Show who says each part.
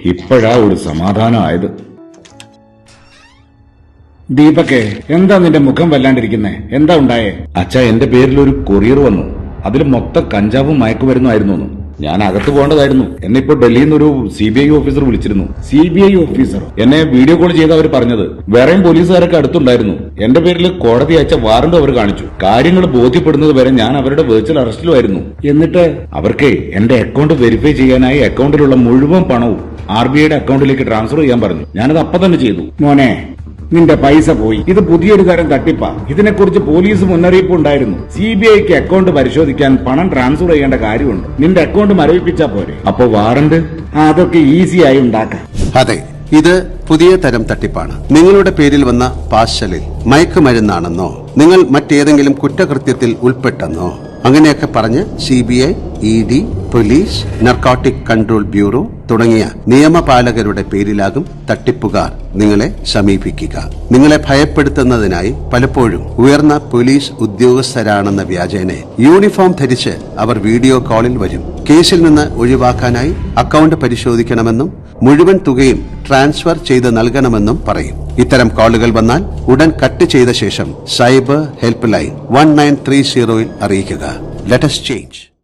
Speaker 1: ഇപ്പോഴാ ഒരു സമാധാനമായത്. ദീപകേ, എന്താ നിന്റെ മുഖം വല്ലാണ്ടിരിക്കുന്നേ? എന്താ ഉണ്ടായേ? അച്ഛാ, എന്റെ പേരിൽ ഒരു കൊറിയർ വന്നു. അതിൽ മൊത്തം കഞ്ചാവും മയക്കുമരുന്നായിരുന്നു. ഞാൻ അകത്ത് പോകേണ്ടതായിരുന്നു. എന്നെ ഇപ്പൊ ഡൽഹിയിൽ നിന്ന് ഒരു CBI ഓഫീസർ വിളിച്ചിരുന്നു. CBI ഓഫീസറോ? എന്നെ വീഡിയോ കോൾ ചെയ്ത് അവർ പറഞ്ഞത് വേറെയും പോലീസുകാരൊക്കെ അടുത്തുണ്ടായിരുന്നു. എന്റെ പേരിൽ കോടതി അയച്ച വാറന്റ് അവർ കാണിച്ചു. കാര്യങ്ങൾ ബോധ്യപ്പെടുന്നത് വരെ ഞാൻ അവരുടെ വെർച്വൽ അറസ്റ്റിലുമായിരുന്നു. എന്നിട്ട് അവർക്ക് എന്റെ അക്കൗണ്ട് വെരിഫൈ ചെയ്യാനായി അക്കൗണ്ടിലുള്ള മുഴുവൻ പണവും RBIയുടെ അക്കൗണ്ടിലേക്ക് ട്രാൻസ്ഫർ ചെയ്യാൻ പറഞ്ഞു. ഞാനത് അപ്പം തന്നെ ചെയ്തു. മോനെ, നിന്റെ പൈസ പോയി. ഇത് പുതിയൊരു തരം തട്ടിപ്പാ. ഇതിനെക്കുറിച്ച് പോലീസ് മുന്നറിയിപ്പ് ഉണ്ടായിരുന്നു. CBIക്ക് അക്കൗണ്ട് പരിശോധിക്കാൻ പണം ട്രാൻസ്ഫർ ചെയ്യേണ്ട കാര്യമുണ്ട്. നിന്റെ അക്കൗണ്ട് മരവിപ്പിച്ചാ പോരെ? അപ്പൊ വാറന്റ് അതൊക്കെ ഈസിയായി ഉണ്ടാക്കാം.
Speaker 2: അതെ, ഇത് പുതിയ തരം തട്ടിപ്പാണ്. നിങ്ങളുടെ പേരിൽ വന്ന പാർസലിൽ മയക്കുമരുന്നാണെന്നോ നിങ്ങൾ മറ്റേതെങ്കിലും കുറ്റകൃത്യത്തിൽ ഉൾപ്പെട്ടെന്നോ അങ്ങനെയൊക്കെ പറഞ്ഞ് CBI, ED, police, narcotic control bureau തുടങ്ങിയ നിയമപാലകരുടെ പേരിലാകും തട്ടിപ്പുകാർ നിങ്ങളെ സമീപിക്കുക. നിങ്ങളെ ഭയപ്പെടുത്തുന്നതിനായി പലപ്പോഴും ഉയർന്ന പോലീസ് ഉദ്യോഗസ്ഥരാണെന്ന വ്യാജേന യൂണിഫോം ധരിച്ച് അവർ വീഡിയോ കോളിൽ വരും. കേസിൽ നിന്ന് ഒഴിവാക്കാനായി അക്കൗണ്ട് പരിശോധിക്കണമെന്നും മുഴുവൻ തുകയും ട്രാൻസ്ഫർ ചെയ്ത് നൽകണമെന്നും പറയും. ഇത്തരം കോളുകൾ വന്നാൽ ഉടൻ കട്ട് ചെയ്ത ശേഷം സൈബർ ഹെൽപ്പ് ലൈൻ 1930 അറിയിക്കുക. Let us change.